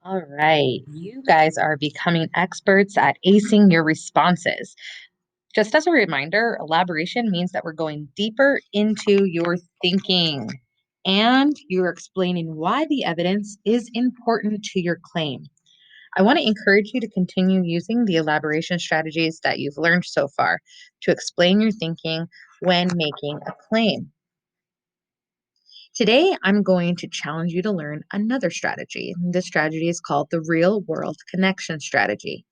All right, you guys are becoming experts at acing your responses. Just as a reminder, elaboration means that we're going deeper into your thinking and you're explaining why the evidence is important to your claim. I want to encourage you to continue using the elaboration strategies that you've learned so far to explain your thinking when making a claim. Today, I'm going to challenge you to learn another strategy. This strategy is called the real world connection strategy.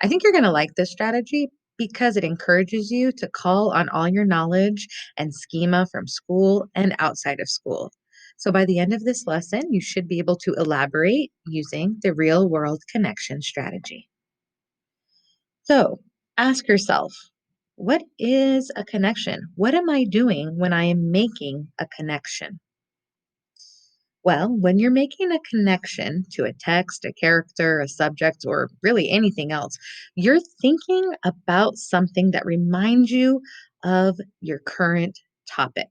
I think you're going to like this strategy because it encourages you to call on all your knowledge and schema from school and outside of school. So by the end of this lesson, you should be able to elaborate using the real world connection strategy. So ask yourself, what is a connection? What am I doing when I am making a connection? Well, when you're making a connection to a text, a character, a subject, or really anything else, you're thinking about something that reminds you of your current topic.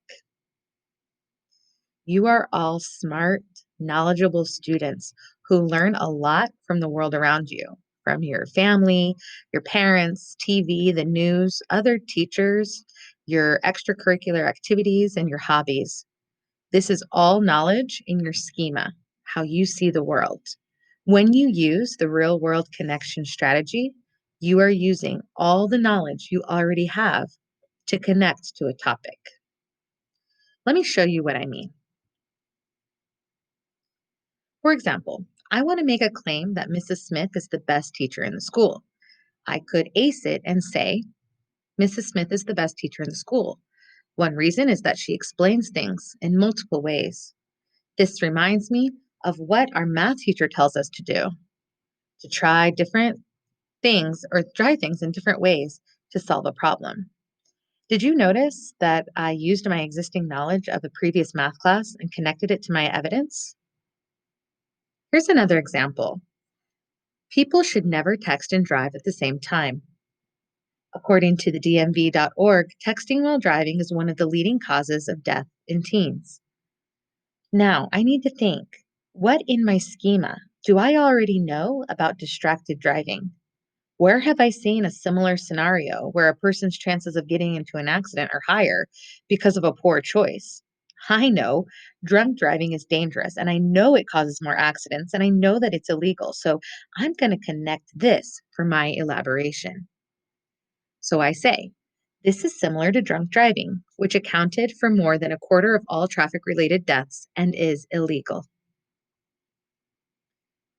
You are all smart, knowledgeable students who learn a lot from the world around you, from your family, your parents, TV, the news, other teachers, your extracurricular activities, and your hobbies. This is all knowledge in your schema, how you see the world. When you use the real world connection strategy, you are using all the knowledge you already have to connect to a topic. Let me show you what I mean. For example, I want to make a claim that Mrs. Smith is the best teacher in the school. I could ace it and say, Mrs. Smith is the best teacher in the school. One reason is that she explains things in multiple ways. This reminds me of what our math teacher tells us to try different things or try things in different ways to solve a problem. Did you notice that I used my existing knowledge of a previous math class and connected it to my evidence? Here's another example. People should never text and drive at the same time. According to the DMV.org, texting while driving is one of the leading causes of death in teens. Now, I need to think, what in my schema do I already know about distracted driving? Where have I seen a similar scenario where a person's chances of getting into an accident are higher because of a poor choice? I know drunk driving is dangerous and I know it causes more accidents and I know that it's illegal. So I'm going to connect this for my elaboration. So I say, this is similar to drunk driving, which accounted for more than a quarter of all traffic related deaths and is illegal.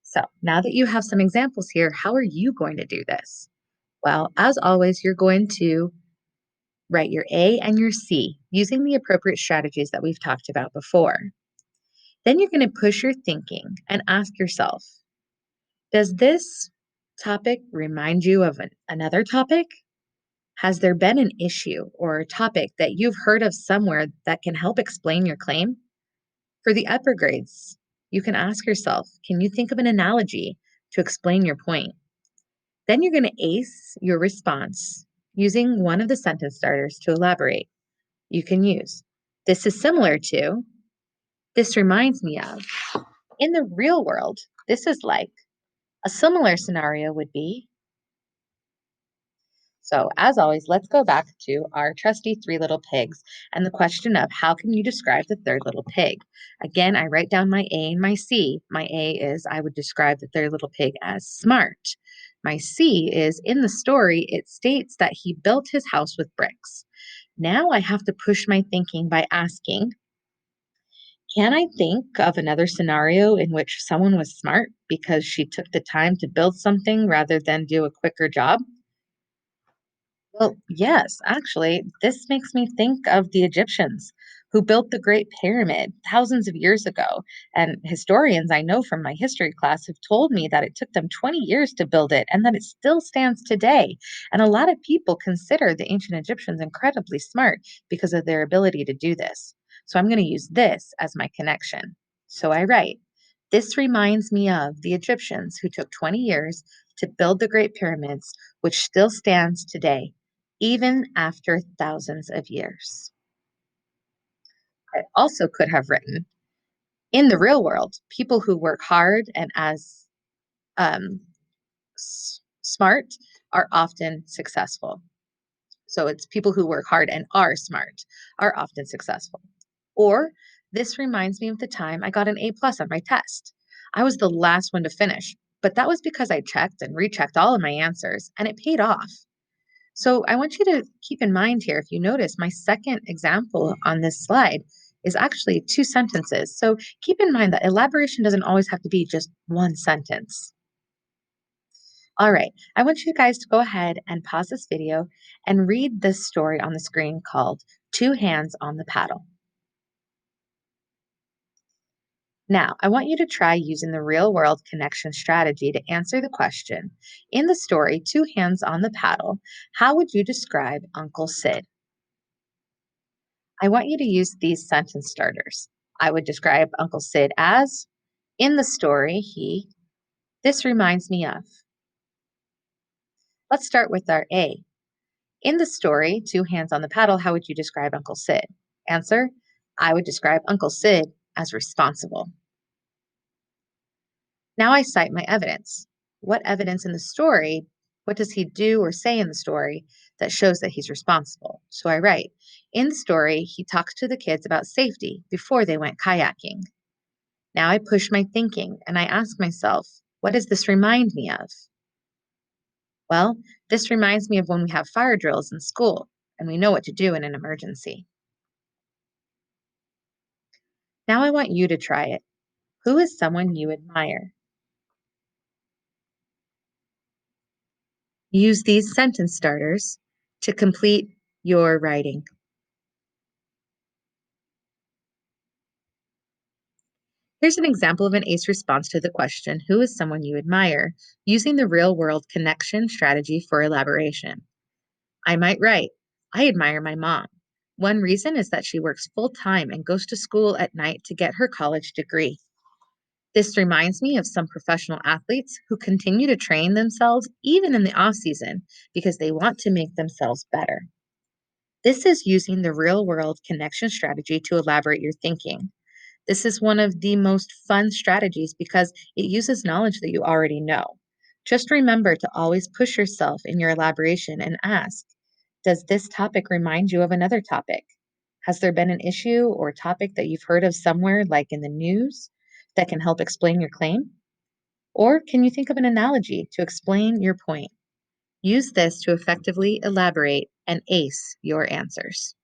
So now that you have some examples here, how are you going to do this? Well, as always, you're going to write your A and your C using the appropriate strategies that we've talked about before. Then you're going to push your thinking and ask yourself, does this topic remind you of another topic? Has there been an issue or a topic that you've heard of somewhere that can help explain your claim? For the upper grades, you can ask yourself, can you think of an analogy to explain your point? Then you're going to ace your response using one of the sentence starters to elaborate. You can use, this is similar to, this reminds me of. In the real world, this is like. A similar scenario would be. So, as always, let's go back to our trusty three little pigs and the question of how can you describe the third little pig? Again, I write down my A and my C. My A is I would describe the third little pig as smart. My C is in the story, it states that he built his house with bricks. Now I have to push my thinking by asking, can I think of another scenario in which someone was smart because she took the time to build something rather than do a quicker job? Well, yes, actually, this makes me think of the Egyptians who built the Great Pyramid thousands of years ago. And historians I know from my history class have told me that it took them 20 years to build it and that it still stands today. And a lot of people consider the ancient Egyptians incredibly smart because of their ability to do this. So I'm going to use this as my connection. So I write, this reminds me of the Egyptians who took 20 years to build the Great Pyramids, which still stands today even after thousands of years. I also could have written, in the real world, people who work hard and as Um, Smart are often successful. So it's people who work hard and are smart are often successful. Or this reminds me of the time I got an A+ on my test. I was the last one to finish, but that was because I checked and rechecked all of my answers and it paid off. So I want you to keep in mind here, if you notice, my second example on this slide is actually two sentences. So keep in mind that elaboration doesn't always have to be just one sentence. All right, I want you guys to go ahead and pause this video and read this story on the screen called Two Hands on the Paddle. Now, I want you to try using the real world connection strategy to answer the question. In the story, Two Hands on the Paddle, how would you describe Uncle Sid? I want you to use these sentence starters. I would describe Uncle Sid as, in the story, he, this reminds me of. Let's start with our A. In the story, Two Hands on the Paddle, how would you describe Uncle Sid? Answer, I would describe Uncle Sid as responsible. Now I cite my evidence. What evidence in the story, what does he do or say in the story that shows that he's responsible? So I write, in the story, he talks to the kids about safety before they went kayaking. Now I push my thinking and I ask myself, what does this remind me of? Well, this reminds me of when we have fire drills in school and we know what to do in an emergency. Now I want you to try it. Who is someone you admire? Use these sentence starters to complete your writing. Here's an example of an ACE response to the question, who is someone you admire, using the real world connection strategy for elaboration. I might write, I admire my mom. One reason is that she works full time and goes to school at night to get her college degree. This reminds me of some professional athletes who continue to train themselves even in the off season because they want to make themselves better. This is using the real world connection strategy to elaborate your thinking. This is one of the most fun strategies because it uses knowledge that you already know. Just remember to always push yourself in your elaboration and ask, does this topic remind you of another topic? Has there been an issue or topic that you've heard of somewhere, like in the news, that can help explain your claim? Or can you think of an analogy to explain your point? Use this to effectively elaborate and ace your answers.